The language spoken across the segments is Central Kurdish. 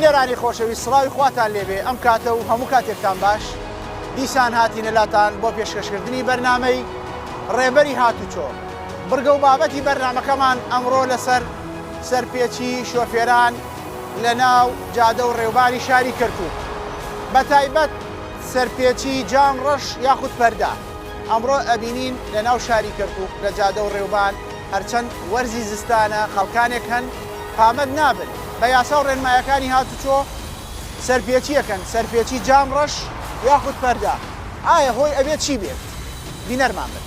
لێرانی خۆشەویست سڵاوی خواتان لێبێ ئەم کاتە و هەموو کاتێکتان باش دیسان هاتینە لاتان بۆ پێشکەشکردنی بەرنامەی ڕێبەری هاتوچۆ بڕگە و بابەتی بەرنامەکەمان ئەمڕۆ لەسەر سەرپێچی شۆفێران لە ناو جادە و ڕێوباری شاری کەرکووک بە تایبەت سەرپێچی جام ڕەش یاخود پەردا ئەمڕۆ ئەبینین لە ناو شاری کەرکووک لە جادە و ڕێوبان هەرچەند وەرزی زستانە خەڵکانێک هەن پامەد نابن بە یاسا و ڕێنمایەکانی هاتوچۆ سەرپێچیەکەن سەرپێچی جام ڕەش یاخود پەردا ئایا هۆی ئەبێت چی بێت بینەرمان بن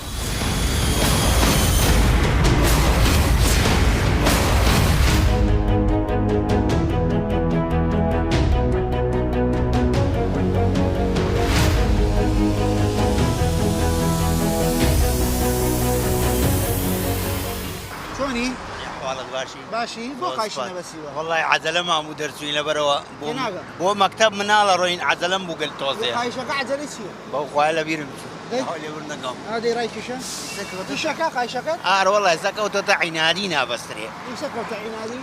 چۆنی؟ باشی بۆ قایشی نەبەسیوە وەڵای عەجەلە ماموو دەرچووین لەبەرەوە بۆ مەکتەب مناڵە ڕۆین عەجەلەم بوو گەل تۆزێ قایشەکە عەجەلەی چییە؟ بەو خوایە لە بیرم لێبر نەکەم ئادەی ڕای کیشە؟ کیشەکە قایشەکەت؟ وەڵای زەکەوتۆتە عینادی نابەسترێ ئیشەکەوتە عینادی؟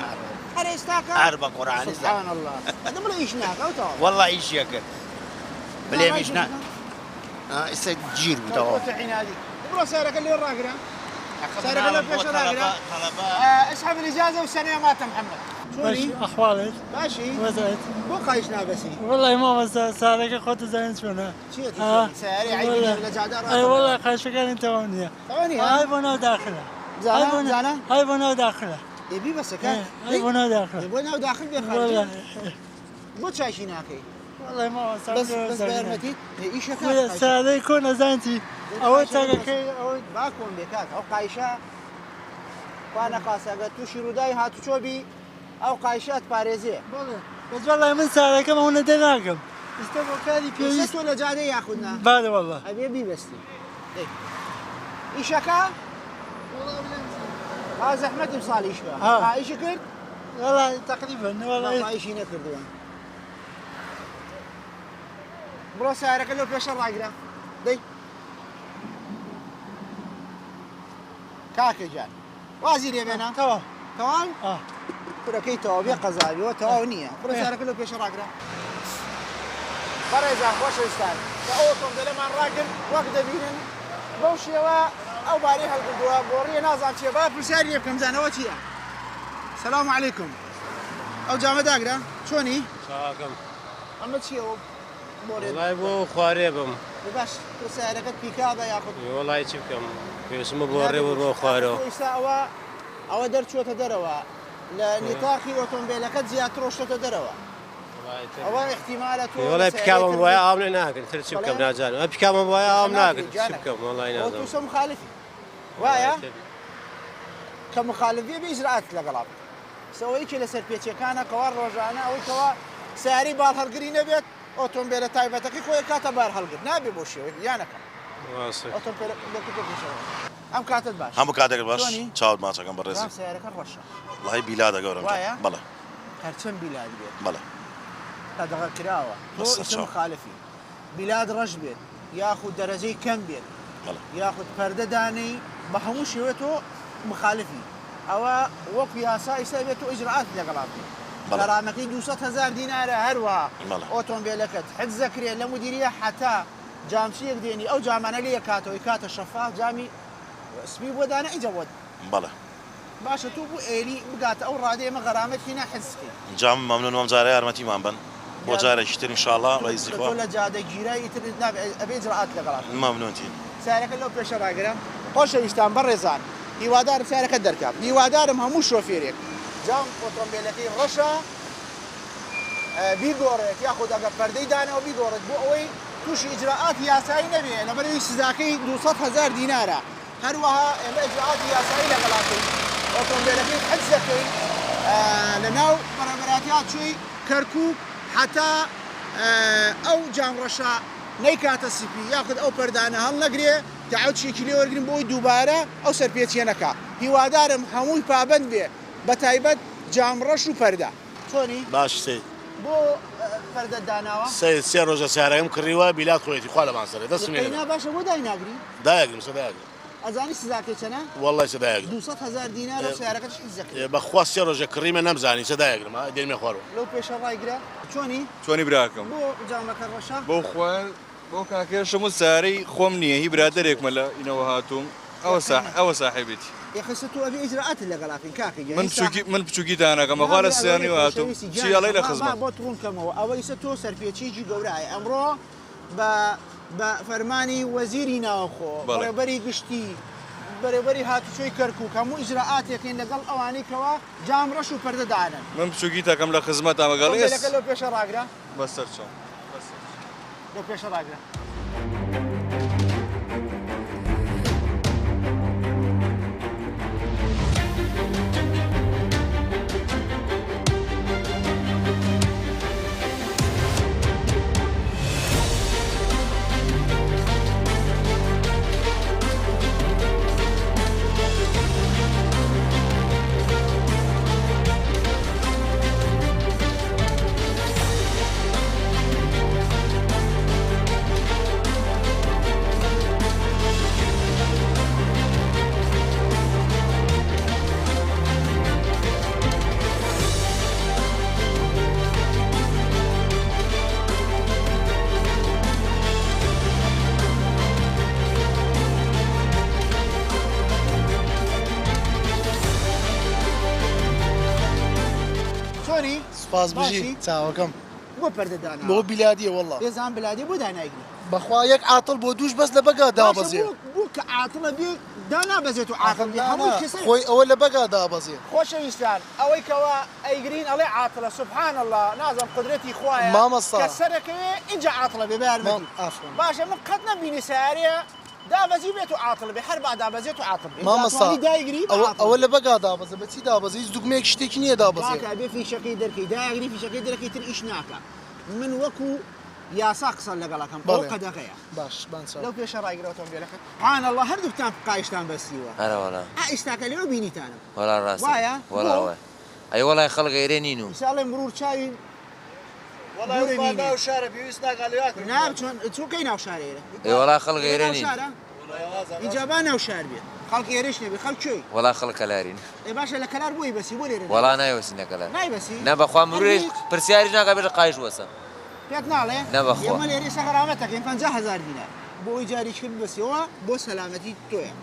هەر ئێستاکە؟ بە قورئانی سبحان الله ئەدە بڵێ ئیش ناکەوتەوە وەڵای ئیشیە کرد بلێمیش نا ئێستا گیر بووتەوە عینادی بڕۆ سارەکە لێ ڕاگرە سارەکە لە پێشە ڕاگرە اسحب الإجازة والسنة مات محمد باشي أحوالك باشي وزعت بۆ قایش نابەسی والله ماما سارك خود زين شونه سياري عيب لە جادە أي والله قايش كان أنت ونيا هاي بنا داخله هاي بنا داخله يبي بس كان هاي بنا داخله بنا داخل بخارج بۆ چاشی ناکەی والله ماما بس بەرمەتیت ئیشەکە ساري يكون زينتي أو تاجكي أو باکۆم بێکات ئەو قایشە خوانە قاسەگە تووشی ڕووداوی هاتوچۆبی ئەو قایشات پارێزێ بس والله من سارك ما هو ندناكم استوى كاري بيويس تۆ لە جادە یاخودنا بعد والله ئەبێ بیبەستی ئیشەکە زەحمەتیم ساڵی ئیشکە ئیشی کرد والله تقريبا والله ئیشی نەکردووە بڕۆ سیارەکە لەو پێشە ڕاگرە دەی کاکە جان وازی لێ بێنە تەواو تەواو کوڕەکەی تەواو بێ قەزاویەوە تەواو نییە بڕۆ سیارەکە لەو پێشە ڕاگرە بەڕێزان خۆشەویستان کە ئەو ئۆتۆمبیلەمان ڕاگرت وەک دەبینن بەو شێوە ئەو بارەی هەڵگردووە بۆ ڕێ نازان چییە با پرسیاری لێ بکەم زانەوە چییە سەلام عەلەیکوم ئەو جامە داگرە چۆنی؟ چاکەم ئەمە چییە وڵای بۆ خوارێ بم باش سیارەکەت پیکابە یاخود وڵای چی بکەم پێویستمە بۆ ڕێوە بۆ خوارەوە ئەوە دەرچۆتە دەرەوە لە نیتاقی ئۆتۆمبیلەکەت زیاتر ڕۆشتۆتە دەرەوە ئەوە احتیمالە تۆ وڵای پیکابم وایە ئاو لێ ناکرد تر چی بکەم نازانم ئە پیکابم وایە ئاوم ناکرد چی بکەم وڵای نازانم تۆ مخالفی وایە کە مخالفیە بە ئیجرئات لەگەڵا سەوەی کە لەسەر پێچەکانە کەوا ڕۆژانە ئەوەی کەوا سیاری باڵ هەڵگری نەبێت ئۆتۆمبیلە تایبەتەکەی خۆی کاتە بار هەڵگرت نابێ بۆ شێوەی یانەکەم ئەم کاتت باش هەموو کاتێک باش چاوت ماچەکەم بەڕێزی سیارەکە ڕۆشە وڵای بیلادە گەورم بەڵێ هەرچەند بیلاد بێت بەڵێ قەدەغە کراوە تۆ مخالفی بیلاد ڕەش بێت یاخود دەرەجەی کەم بێت یاخود پەردەدانەی بە هەموو شێوە تۆ مخالفی ئەوە وەکو یاسا ئیستا بێت تۆ ئیجرئات لەگەڵا بێت غەرامەکەی 200,000 دینارە هەروە ئۆتۆمبیلەکەت حجز دەکرێت لە مدیریە حتا جامشیەک دێنی ئەو جامانە لێ کاتەوەی کاتە شەفاف جامی سپی بۆ دانە ئیجە بۆت بەڵێ باشە تۆ بۆ ئێری بگاتە ئەو ڕادێمە غەرامەتی نەحجزکەی جام مەمنون وەم جارە یارمەتیمان بن بۆ جارێکی تر ئینشاءڵڵا ڕەیزی خۆ تۆ لە جادە گیرایی تر ئەبێ ئیجرئات لەگەڵا مەمنونتین سیارەکە لەو پێشە ڕاگرە خۆشەویستان بەڕێزان هیوادارم سیارەکە دەرکات هیوادارم هەموو شۆفێرێک جام ئۆتۆمبیلەکەی ڕەشە بیگۆڕێت یاخود ئەگەر پەردەی دانەوە بیگۆڕێت بۆ ئەوەی تووشی ئیجرئاتی یاسایی نەبێ لەبەرەوەی سزاکەی 200,000 دینارە هەروەها ئێمە ئیجرئاتی یاسایی لەگەڵاکەین ئۆتۆمبیلەکەی حجز دەکەین لە ناو بەڕێبەراتیا چووی کەرکووک حتا ئەو جامڕەشە نەیکاتە سپی یاخود ئەو پەردانە هەڵ نەگرێ داوچێکی لێ وەرگرن بۆی دووبارە ئەو سەرپێچیە نەکا هیوادارم هەمووی پابەند بێ بە تایبەت جامڕەش و پەردا چۆنی؟ باش سێ بۆ پەردە داناوە سێ ڕۆژە سیارەکەم کڕیوە بیلات خۆیەتی خوا لەمان سەرێ دەستم باشە بۆ دایناگری؟ دایەگرم سەدایەگرم ازاني سزاكي سنه والله سدايق 200,000 دينار وسيارة كش تزكي بخوا سير كريمه نمزاني سدايق ما دير مي خورو لو بيش الله يقرا چۆنی براکەم بو جامك الرشا بۆ خوێن بۆ کاکێشم و ساری خۆم نییە هی برادێکمە لە ئینەوە هاتووم ئەوە ساحێبێتی يا اخي ستو ابي اجراءات اللي قلافين كاكي من بچووکیتانەکەم بەخوا لە سیانی هاتووم چیاڵی لە خزمەت بۆ تڕون کەمەوە ئەوەی ستۆ سەرپێچیی گەورایە ئەمڕۆ بە فەرمانی وەزیری ناوخۆ بەڕێبەری گشتی بەڕێبەری هاتوچۆی کەرکووک هەموو ئیجراءاتێکین لەگەڵ ئەوانەی کەوا جامڕەش و پەردەدانن من بچووکیتەکەم لە خزمەت ئامەگەڵی لەو پێشە ڕاگرا بەسەر چۆن لەو پێشە ڕاگرا سپاس بژی چاوەکەم بۆ پەردەدانا بۆ بیلادیە وەڵڵا ێزان بلادی بۆ دانایگری بەخوا یەک عاتڵ بۆ دووش بەس لە بەگا دابەزێ بوو کە عاتڵە بێ دانابەزێت و عاتڵ بێ هەموو کەسێک خۆی ئەوە لە بەگا دابەزێ خۆشەویستان ئەوەی کەوا ئەیگرین ئەڵێ عاتڵە سبحان الله نازم قدرەتی خوایە مامەستا کە سەرەکەوێ ئینجا عاتڵە بێ بەیارمەتی باشە من قەت نەبینی سیارەیە دابەزی بێت و عاتڵ بێ هەر با دابەزێت و عاتڵ بێ مامەستا دایگری ئەوە لە بەگا دابەزە بەچی دابەزی هیچ دوگمەیەک شتێکی نییە دابەزێ کاکە بێ فیشەکەی دەرکەی دایگری فیشەکەی دەرەکەی تر ئیش ناکە من وەکو یاسا قسە لەگەڵەکەم ئەو قەدەغەیە باش بانچاو لەو پێشە ڕایگرە ئۆتۆمبیلەکە سبحان الله هەردووکتان قایشتان بەستیوە هەرە وەڵا ئیستاکە لێوە بینیتانم وەڵا ڕاستە وایە وەڵا وای ئەی وەڵای خەڵک ئێرە نین و ئیساڵێ مرور چاوی وەڵای ناو شارە پێویست ناگەڵێات نام چۆن ناو شارێرە ئەی وەڵا خەڵک ئێرە نین اینجا با ناو شار بێ خەڵک ئێرەش نەبێ خەڵک کوێی وەڵا خەڵک کەلارین ئێ باشە لە کەلار بۆی بەسی بۆ لێرە وەڵا نایوەسینە کەلار نایبەسی نە بەخوا مروری پرسیاریش ناکە بێژە قایش وەسە پێت ناڵێ نەبەخوا ئێمە لێرەی سەغەرامەتەکەین 50,000 دینار بۆ ئەوی جاریکرد بەسیەوە بۆ سەلامەتی تۆیە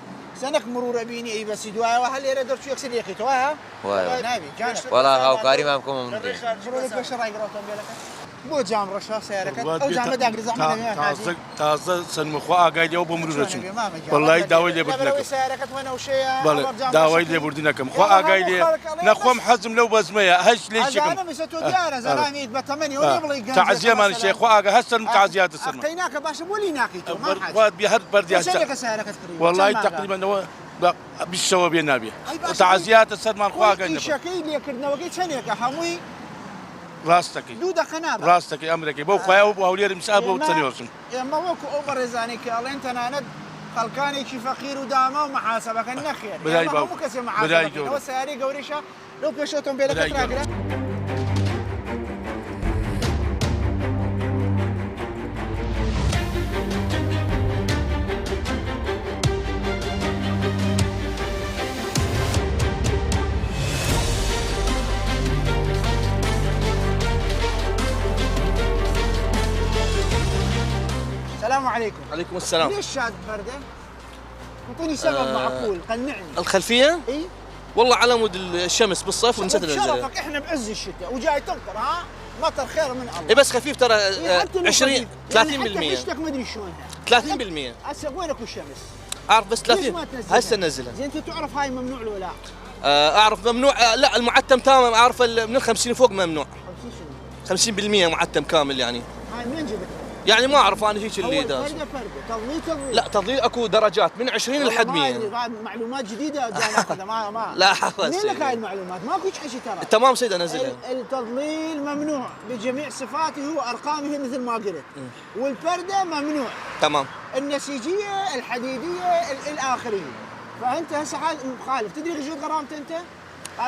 سەنەک مرورە بینی ئەی بەسی دوایەوە هەل لێرە دەرچوو یەکسەر یەکیتەوە ها وای جانە وەڵا هاوکاری مام کۆمە من بڕۆ پێشە ڕایگرە ئۆتۆمبیلەکە بۆ جام ڕەشا سیارەکە ئەو جامە داگری زەحمەت تازە تازە سنمخوا ئاگای لێەوە بۆ مرورەچوو وەڵای داوای لێبوردنەکەم سیارەکەت وەنەوشەیە بەڵێ داوای لێبوردنەکەم خوا ئاگای لێ نەخۆم حەزم لەو بەزمەیە هەش لێ شکم تۆ دیارە زەرانیت بە تەمەنی ئەوەی بڵێ تعزیەمان شێ خوا ئاگا هەستن تعزیاتە سەرمە قەی ناکە باشە بۆ لی ناکەیتەوە وات بێ هەر بەردیان چەندێکە سیارەکەت کڕی وەڵای تقریبانەوە بیستەوە بێ نابێ تعزیاتە سەرمان خوا ئاگای نەبێ شەکەی لێکردنەوەکەی چەندێکە هەمووی ڕاستەکەی دوو دەقە نابێت ڕاستەکەی ئەمرەکەی بۆ خۆیەوە بۆ هەولێرم سا بۆ چەنیۆسم ئێمە وەکو ئەو بەڕێزانەی کە ئەڵێن تەنانەت خەڵکانێکی فەقیر و داما و مەحاسەبەکە نەخێر هەموو کەسێ مەحاسەبەکەنەوە سیارەی گەورەیشە لەو پێش ئۆتۆمبیلەکەت ڕاگرە السلام عليكم. عليكم السلام. ليش شاد بردة؟ اعطيني سبب معقول قنعني. الخلفية؟ اي والله على مود الشمس بالصيف ونسيت النزل. شرفك احنا بعز الشتاء وجاي تمطر ها؟ مطر خير من الله. اي بس خفيف ترى 20 30%. يعني حتى ما ادري شلونها. 30%. هسه وينك الشمس؟ اعرف بس 30 هسه نزلها. زين انت تعرف هاي ممنوع ولا لا؟ اعرف ممنوع لا المعتم تمام اعرف من 50 فوق ممنوع. 50% معتم كامل يعني. هاي منين جبتها؟ يعني ما اعرف انا هيك اللي داز. فردة تضليل لا تضليل اكو درجات من 20 لحد 100. معلومات جديده جانا ما لا حفظ. منين لك هاي المعلومات؟ ماكو حكي ترى. تمام سيد انزلها. التضليل ممنوع بجميع صفاته وارقامه مثل ما قلت. والفردة ممنوع. تمام. النسيجيه الحديديه الاخريه. فانت هسه حال مخالف، تدري ايش غرامته انت؟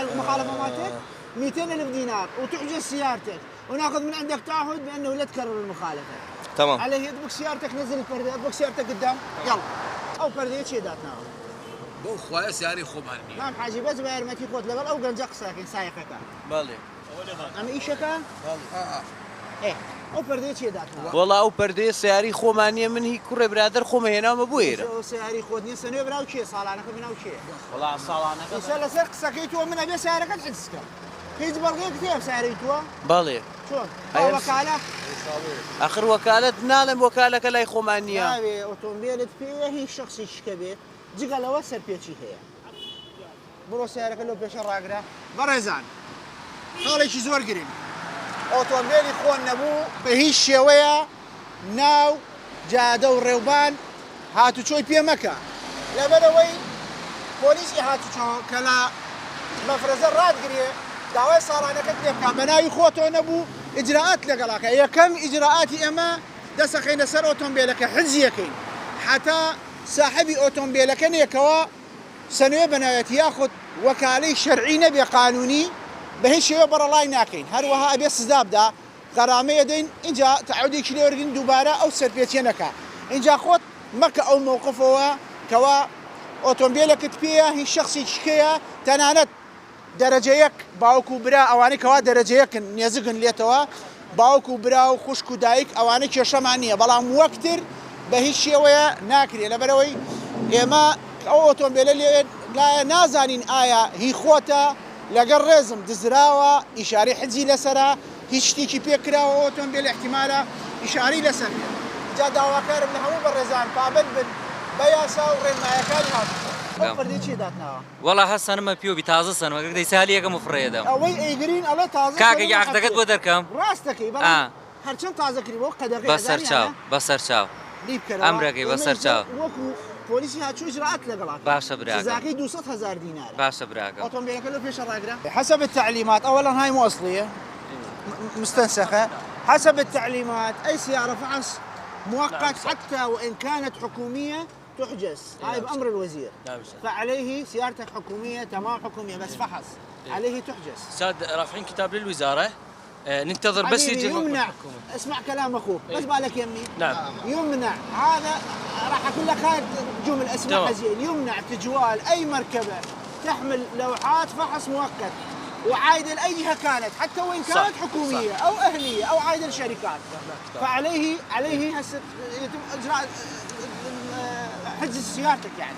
المخالفه مالتك 200,000 دينار وتحجز سيارتك وناخذ من عندك تعهد بانه لا تكرر المخالفه. تمام. عليه يطبق سيارتك نزل الفردة، اطبق سيارتك قدام، يلا. ئەو پەردەیە چێ داتناوە بۆ خوایە سیاری خۆمان نییە مام حاجی بەس بە یارمەتی خۆت لەبەر ئەو گەنجە قساکەین سایقەکە بەڵێ ئەمە ئیشەکە ئەو پەردەیە چێ داتناوە وەڵا ئەو پەردەیە سیاری خۆمانیە من هی کوڕێ برادر خۆمە هێناومە بۆ ئێرە ئەو سیاری خۆت نییە سنوێ براو چێ ساڵانەکە بناو چێ وەڵا ساڵانەکە ئیسا لەسەر قسەکەی تۆ منە بێ سیارەکەت حجزکە هیچ بەڵگەیەک تێ سیارەی تووە بەڵێ چۆن وەکالە ئەخر وەکالەت ناڵێم وەکالەکە لای خۆمان نییە ناوێ ئۆتۆمبیلت پێ هیچ شخصی شکە بێت جگەلەوە سەرپێچی هەیە بڕۆ سیارەکە لەو پێشە ڕاگرا بەڕێزان خاڵێکی زۆر گرنگ ئۆتۆمبیلی خۆن نەبوو بە هیچ شێوەیە ناو جادە و ڕێوبان هاتوچۆی پێ مەکە لەبەرەوەی پۆلیسی هاتوچۆ کە لە مەفرەزە ڕادگرێ داوای ساڵانەکەت لێ بکە بە ناوی خۆتۆ نەبوو ئیجراعات لەگەڵاکە یەکەم ئیجراعاتی ئێمە دەسەخینە سەر ئۆتۆمبیلەکە حجزیەکەین حتا ساحبی ئۆتۆمبیلەکە نێکەوە سنوێ بەناوێت یاخود وەکالەی شەرعی نەبێ قانونی بە هیچ شێوە بەڕەڵای ناکەین هەروەها ئەبێ سزا بدا غەرامەیە دەین اینجا تعودێکی لێ وەرگین دووبارە ئەو سەرپێچیە نەکا اینجا خۆت مەکە ئەو مووقفەوە کەوا ئۆتۆمبیلەکەت پێیە هیچ شخصی چکەیە تەنانەت دەرەجە یەک باوکو و برا ئەوانەی کەوا دەرەجە یەکن نێزگن لێتەوە باوکو و برا و خوشک و دایک ئەوانە کێشەمان نییە بەڵام وەکتر بە هیچ شێوەیە ناکرێت لەبەرەوەی ئێمە ئەو ئۆتۆمبیلە لێ نازانین ئایا هی خۆتە لەگەڵ ڕێزم دزراوە ئیشارەی حجی لەسەرە هیچ شتێکی پێکراوە ئۆتۆمبیل احتیمالە ئیشارەی لەسەر جا داواکارم لە هەموو بەڕێزان پابند بن بە یاسا و ڕێنمایەکانی هاتووە ئەو پەردەی چی داتناوە وەڵا هەستانمە پیۆبی تازە سنوەگەر دەی سالیەکە مفڕێدەم ئەوەی ئەیگرین ئەڵێ تازە کاکە یاخدەکەت بۆ دەرکەم ڕاستەکەی بەڵام هەرچەند تازەکری بۆ قەدەغی بەسەر چاو بەسەر چاو ئەمرەکەی بەسەر چاو وەکو پۆلیسی هاتووە ئیجراعات لەگەڵات باشە براکەم سزاکەی 200,000 دینار باشە براکەم ئۆتۆمبیلەکە لەو پێشە ڕاگرا حسب التعليمات اولا هاي موصليه مستنسخه حسب التعليمات اي سياره فحص مؤقت حتى وان كانت حكوميه تحجز هاي بامر الوزير فعليه سيارتك حكوميه تمام حكوميه بس فحص عليه تحجز استاذ رافعين كتاب للوزاره ننتظر بس يجي يمنع اسمع كلام اخوك بس بالك يمي نعم يمنع هذا راح اقول لك هاي جمل اسمعها زين يمنع تجوال اي مركبه تحمل لوحات فحص مؤقت وعايده لاي جهه كانت حتى وان كانت حكوميه او اهليه او عايده لشركات فعليه هسه يتم اجراء حجز سيارتك يعني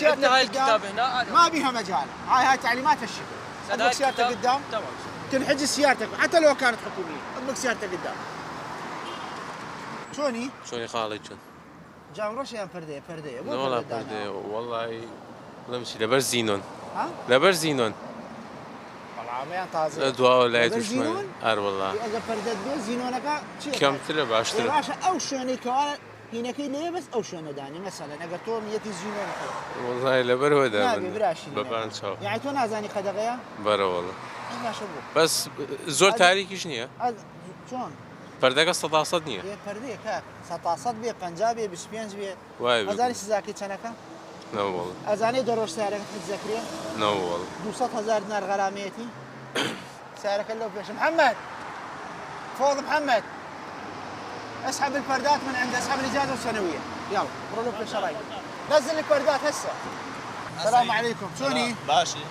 عندنا هاي الكتاب هنا ما بيها مجال هاي تعليمات الشركه اطلق سيارتك قدام تمام تنحجز سيارتك حتى لو كانت حكوميه اطلق سيارتك قدام شوني خالد شون جام روشيان فرديه لا والله فرديه والله نمشي لبر زينون ها لبر زينون والله ما تازه دواء ولا يتوشمن والله اذا فردت بي زينونك كم ترى باشتري باشا او شوني كوال هنا كي ليه بس او شونه داني مثلا اگر تو نيتي زينون والله لبر ودا براشي ببان شو يعني تو نازاني قدغيا برا والله ماشي بس زور تاريخ شنو شلون فردك استطاصت نيه فرديه كاك استطاصت بي قنجابي بسبينز بي واي ازاني سزاكي تشنكا لا والله ازاني دروش سعرك تتذكريه لا والله 200,000 دينار غراميتي سعرك اللو فيش محمد فوض محمد اسحب الفردات من عنده اسحب الاجازه السنويه يلا روح في الشرايط نزل الفردات هسه السلام عليكم شلوني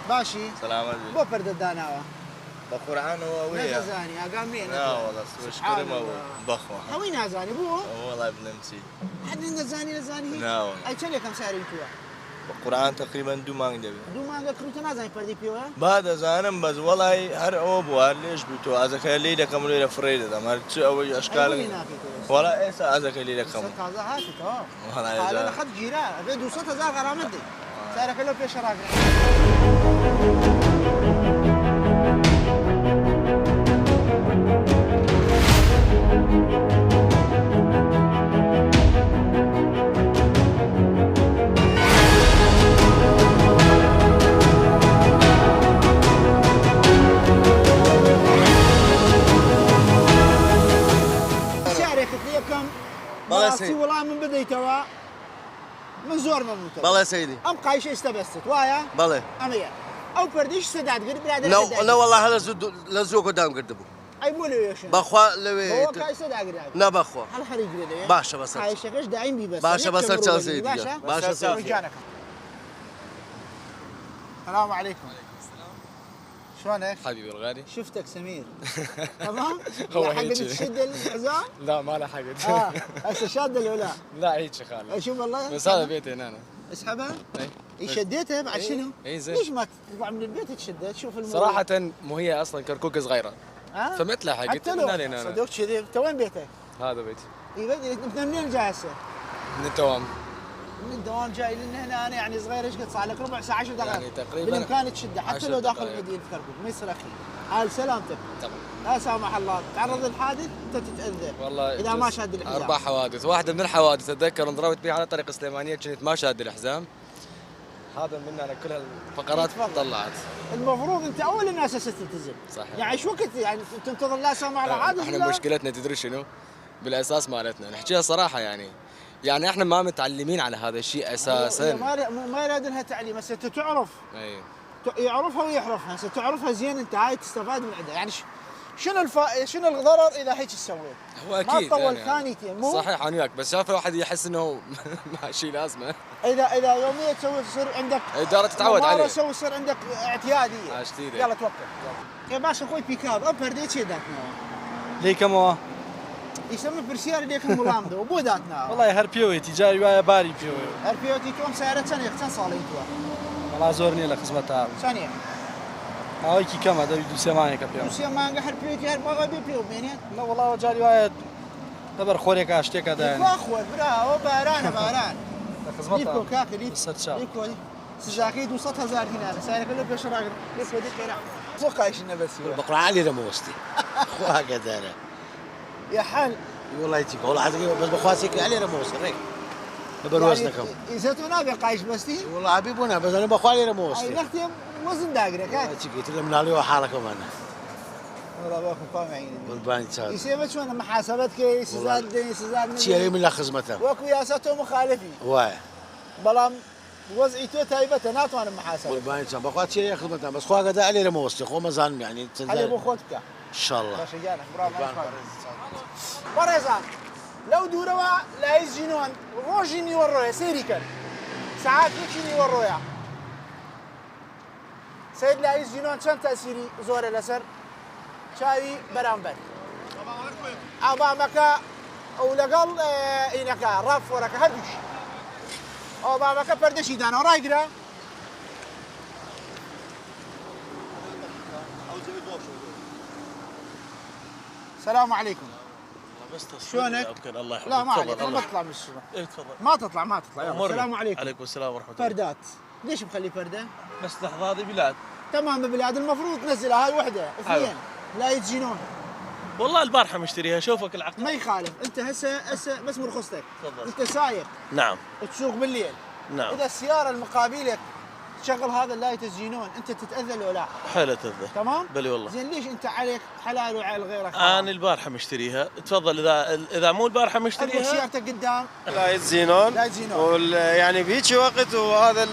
باشي سلام عليكم بو فرد الداناوه بالقرآن هو ويا زاني اقامين لا والله اشكري ما بخوه هوين زاني بو والله بنمسي حد زاني لا والله اي كم سعري تو بالقرآن تقريبا دو مانج دبي دو مانج كروت نازاني فردي بيوه بعد زانم بس والله هر او بوار ليش بتو ازك ليله كم ليله فريده ده ما اول اشكال ولا ايش ازك ليله كم هذا هاتي تو والله انا اخذ جيران ب 200,000 غرامه دي سعرك لو في شراكه بەڵێ وڵام من بدەیتەوە من زۆر مەمنونتە بەڵێ سەیدی ئەم قایشە ئێستەبەستت وایە بەڵێ ئەمەیە ئەو پەردەیش سەدادگر برادر لە وەڵا هەڵە لە زۆر کۆدام کرد بوو اي بو لويشن بخوا لوي هو كايسه داغري لا بخوا هل حريق لي باشا بس هاي شكش داعين بي بس باشا بس تشالسي باشا رجعنا السلام عليكم شلونك؟ حبيبي الغالي شفتك سمير تمام؟ هو حقد تشد الحزام؟ لا ما له حقد هسه شاد ولا لا هيك خالي شوف والله بس هذا بيتي هنا انا اسحبها؟ اي شديتها بعد شنو؟ اي زين ليش ما تطلع من البيت تشدها تشوف الموضوع؟ صراحة مو هي اصلا كركوك صغيرة فمثلها حقت حتى لو صدق كذي انت وين بيتك؟ هذا بيتي اي انت منين جاي هسه؟ من الدوام من الدوام جاي لنا هنا انا يعني صغير ايش قد صار لك ربع ساعة 10 دقائق يعني تقريبا بالامكان تشده حتى لو داخل دقائق. مدينة كركوك ما يصير اخي حال سلامتك تمام لا سامح الله تعرض للحادث انت تتاذى والله اذا ما شاد الحزام 4 حوادث واحدة من الحوادث اتذكر انضربت بها على طريق سليمانية كنت ما شاد الحزام هذا من انا كل هالفقرات طلعت المفروض انت اول الناس هسه تلتزم صحيح يعني ايش وقت يعني تنتظر لا سامح الله حادث احنا مشكلتنا تدري شنو؟ بالاساس مالتنا نحكيها صراحة يعني احنا ما متعلمين على هذا الشيء اساسا ما يراد لها تعليم هسه انت تعرف اي يعرفها ويحرفها هسه تعرفها زين انت هاي تستفاد من عندها يعني شنو الضرر اذا هيك سويت؟ هو اكيد ما تطول يعني ثانيتين مو صحيح انا وياك بس شاف الواحد يحس انه ما شيء لازمه اذا يوميا تسوي تصير عندك الاداره تتعود عليه يصير عندك اعتياديه يلا توكل يا باشا اخوي بيكاب ابر ديتشي داتنا ليك مو يسمى برسيار ليك ملامده وبو داتنا والله هربيوي تجاري ويا باري بيوي هربيوتي توم سعره ثانيه كم صار لي والله زورني لخدمتها ثانيه هاي كي كم هذا يدو سمانه كبيو روسيا ما انقح هربيوتي هرب ما بيبيو منين لا والله جاري ويا دبر خوريك اشتك هذا يعني اخوه برا باران خدمتها ليكو كاكي ليكو سزاكيد وسط هزار هنا سايرك له بشراغ ليكو دي كيرا فوق عايشنا بس بقرا علي رموستي اخوها قدره يا حال والله يجيك والله حتى بس بخواسك علي رموستي ريك بروزنكم يزتونا بقايش بستي والله حبيبنا بس انا بخوا علي رموستي اي نختي وزن داقرك هاي قلت لهم نالي حالكم انا والله باكم فاهم عيني والبان تشاد يسيبك شلون محاسبتك سزاد شيء من خدمته وكو ياسته مخالفي واي بلام وضعيته تايبته ناطوان محاسبه والبان تشاد بخوا شيء خدمته بس خوا قد علي رموستي خو مازال يعني علي ابو خوتك ان شاء الله باش جانك برافو ورزان لو دوروا لا يزينون روجيني ورويا سيري كان ساعات يجيني ورويا سيد لا يزينون كم تأثيري زور الأسر شاي برامبر أبا مكا أو لقل إنك رف ورك هردش أبا مكا بردشي دانا رايقرا السلام عليكم شلونك؟ الله يحفظك لا ما عليك ما تطلع من الصبح تفضل ما تطلع السلام عليكم عليكم السلام ورحمه الله فردات ليش مخلي فرده؟ بس لحظه هذه بلاد تمام بلاد المفروض تنزلها هاي وحده اثنين لا يتجينون والله البارحه مشتريها شوفك العقل ما يخالف انت هسه بس برخصتك انت سايق نعم تسوق بالليل نعم اذا السياره المقابلك تشغل هذا لا يتزينون انت تتاذى لو لا حلو تذا تمام بلي والله زين ليش انت عليك حلال وعلى غيرك انا البارحه مشتريها تفضل اذا مو البارحه مشتريها سيارتك قدام لا يتزينون يعني بهيك وقت وهذا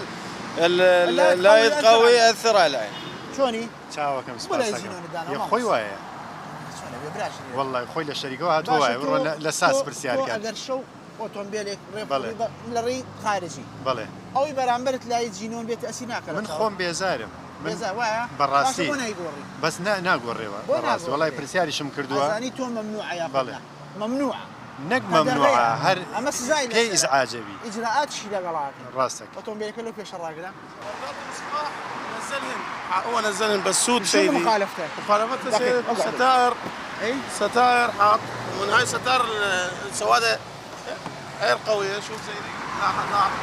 اللايت قوي ياثر عليه شلوني؟ تشاو كم ولا يزينون الدانا يا اخوي وايا والله اخوي للشركه هات هو لساس برسيار كان اگر شو اوتومبيلك ريب خارجي بله او برامبر تلاقي تجينون بيت اسيناك من خوم بيزارم بيزار وايا براسي بس ناقوري براسي والله برسياري شم كردوها ثاني تو ممنوعه يا بله ممنوعه نق ممنوعه هر اما سزايد كي ازعاجي بي اجراءات شي لقلاك راسك اوتومبيلك له في شراقله هو نزلهم بس سود شو مخالفته؟ مخالفته ستائر اي ستائر حاط ومن هاي ستائر سواده غير قويه شوف زي لاحظ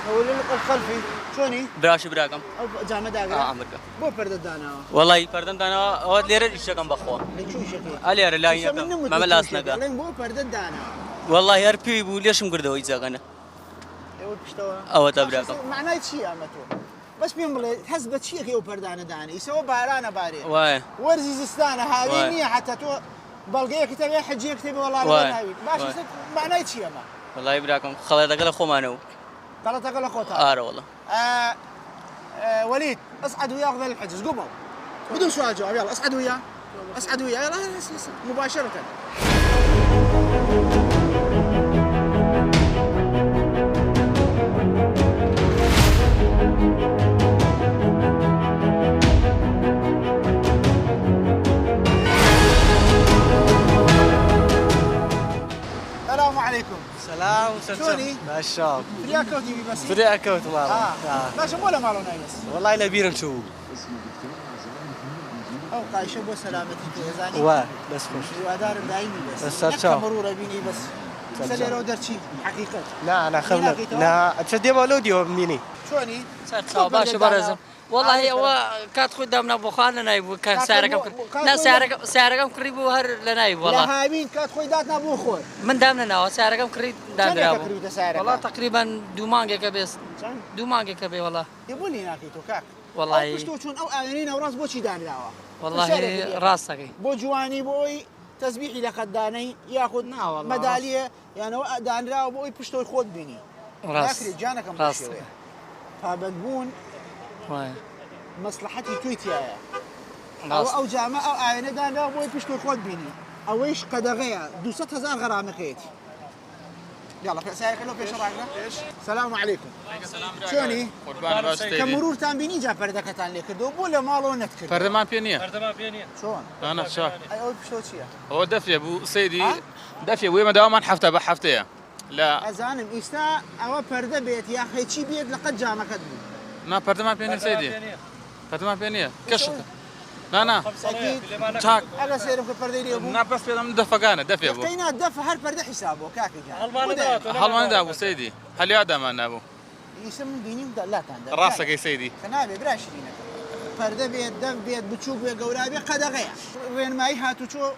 هو الخلفي شوني؟ براش براكم جامد داقه امريكا بو فرد دانا والله فردن دانا او لير الشكم بخوا شو شكل علي لا ما ملاسنا لين بو فرد دانا والله يربي بو ليش مقردو يزغنا ايوه بشتوا او تبراكم معناه شيء امتو بس بيمر حسبت شيء يو بردانه داني يسوي بارانا باري واي ورزي زستانه هاوينيه حتى تو بلقيه كتبي حجيه كتبي والله لا هاوي ماشي معناه شيء ما والله يبراكم خليتك الاخو مانو خليتك الاخو ترى والله وليد اصعد وياه خذ الحجز قبل بدون سؤال جواب يلا اصعد وياه اسعد وياي مباشره. السلام عليكم. سلام شلوني؟ ماشاء فريا كوتي بس. فريا كوت والله. ماشي ولا مالو نايس. والله لا بير نشوف. او قايشه بو سلامتي توزاني. واه بس خوش. ودار دايمي بس. بس مرور بيني بس. سلي رو درتشي حقيقه. لا انا خبنا. لا تشدي مولودي ومني. شلوني؟ سرچاو باشه برزم. والله هو كات خدامنا بخان نايب كان سعركم نا سعركم قريب هر لنايب والله لا هايبين كات خويداتنا بو خور من دامنا نا سعركم قريب دامنا والله تقريبا دومانجه كبس دومانجه كبي والله يبوني ناكي تو كاك والله بشتو شون او انين او راس بوشي دامنا والله راسك بو جواني بوي تسبيحي لقداني ياخذ ميداليه يعني دانرا بوي بشتو خود بيني راس جانكم راسك فبنبون مصلحتي تويتيا او جامعه او عينه دانا بوي بيشتو خود بيني او ايش قدغيا 200000 غرامه كيتي يلا في سايق له في شراكنا السلام عليكم شلوني كمرور تام بيني جا بردكتان لك دو بولا مالو نتكر فردمان بينيه شلون انا شاك اي او بشتو شيا هو دفي ابو سيدي دفي وين ما داوم حفته بحفته لا ازانم استا او برده بيت يا اخي شي بيت لقد جامعه كدبو نا فردمان بينيه سيدي فردمان بينيه كشف لا اكيد شاك انا سيرك فرده لي ابو نا بس بينام دفقانه دفي ابو كاينات دفع هر فرده حسابه كاكي هل ما ابو سيدي هل يا دام انا ابو يسمى بيني لا تاند راسك يا سيدي خنابي بلاش لينا فرده بيت دف بيت بتشوف بيت قولابي قدغيا وين ما هاتو شو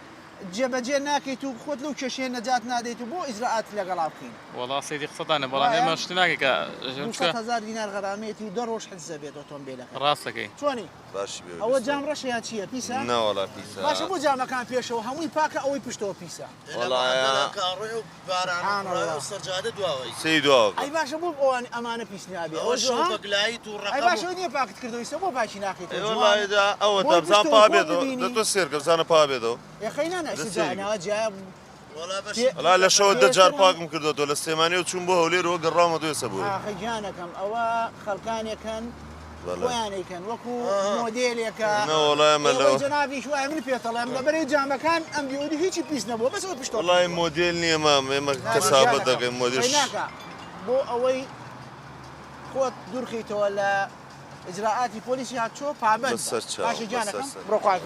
جبجي ناكيتو خذ له كشين نجات ناديتو بو اجراءات لقلابكين والله سيدي اقتضاني والله ما اشتناكي كا 200000 دينار غرامتي ودور وش حد زبيت اوتومبيلك راسك اي شلوني باش بيو او جام رشيات شي بيسا لا والله بيسا باش ابو جام كان بيشو همي باكا او بيشتو بيسا والله يا كاروي باران والسجاده دواوي سيدو اي باش ابو اوان امانه بيسني ابي او شو بقلايت والرقم اي باش ودي باك تكردو يسمو باش ناخي والله اذا او تبزان بابيدو دتو سير كبزان بابيدو يا خينا انا سجانا جاب والله باش والله لا شو الدجار باكم كردو دول السيماني وتشون بو هولير وقرام دو يسبوا اخي جانكم او خلقاني كان وياني كان وكو موديل كان لا والله ما لو جنابي شويه من بيت الله من بري جامع كان ام بيودي هيك بيس نبو بس هو بيشتغل والله موديل ني ما كسابه دق موديل هناك بو اوي خود درخيته ولا اجراءاتي بوليسي هاتشو فابن ماشي جانكم بروقاتي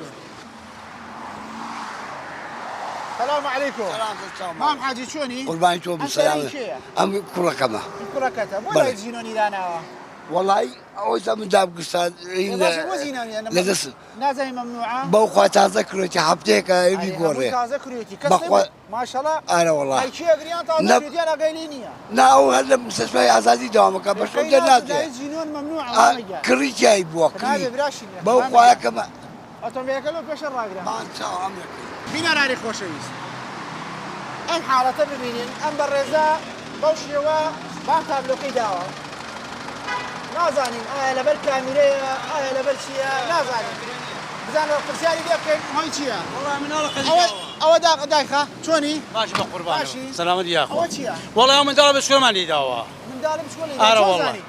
السلام عليكم. السلام مام حاجي شلوني؟ قربان شوف السلام. أم كركمة. كركتة. ولا يزينوني لنا. والله أوز من داب قصاد. ماشي وزينوني أنا. لدس. نازل ممنوعة. بوقع تذكرتي حبتك يبي قوري. تذكرتي. كسر. ما شاء الله. أنا والله. أي شيء أقريان تذكرتي أنا قايليني. لا هو هذا مستشفى عزازي دوامك بس ودي الناس. يزينون ممنوعة. كريتي يبوك. هذا براشي. بوقع كمان. أتوم بياكلوا بيش الراجل. ما نساو عمرك. بينا راري خوشويس ام حالته ببینین ام برزا بوشیوا بام تابلوکی داوا نازانین آیا لبر کامیره آیا لبر چیه نازانین بزنو قرسیاری دیکن هاي چیه والله من الله قديم او دايخه شوني ماشي بقربان ماشي سلامة يا اخو او چیه والله يوم من دار بشكل ما لي داوا من دار بشكل انا والله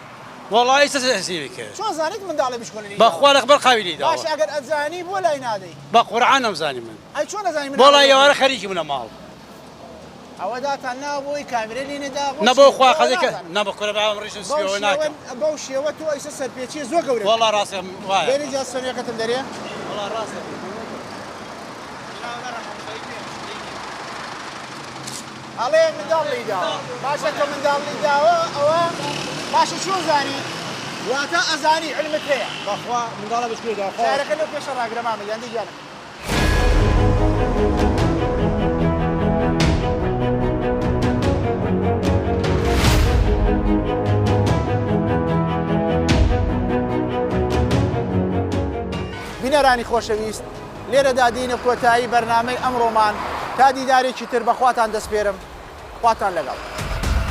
والله يستسيبك شو زانيت من دار بشكل باخوال اخبار قابلي داوا ماشي اقعد ازاني ولا ينادي بقور عنهم زاني من اي شلون ازاني من والله يا ورا خريجي من المال عودات عنا ابوي كاميرا ندا نبو اخوا خذيك نبو كل بعض مريش نسيو هناك بوشي وتو ايش صار بيتشي زو قوري والله راسي واعي بيني جا سونيا كتم دريا والله راسي عليه من دار لي داوا باشا من دار لي داوا او باشا شو زاني واتا ازاني علمك ليه باخوا من دار بشكل داوا سعرك انه في شراك رمامي عندي جانا بینەرانی خۆشەویست لێرە دادینە کۆتایی بەرنامەی ئەمڕۆمان تا دیدارێکی تر بەخواتان دەسپێرم خواتان لەگەڵ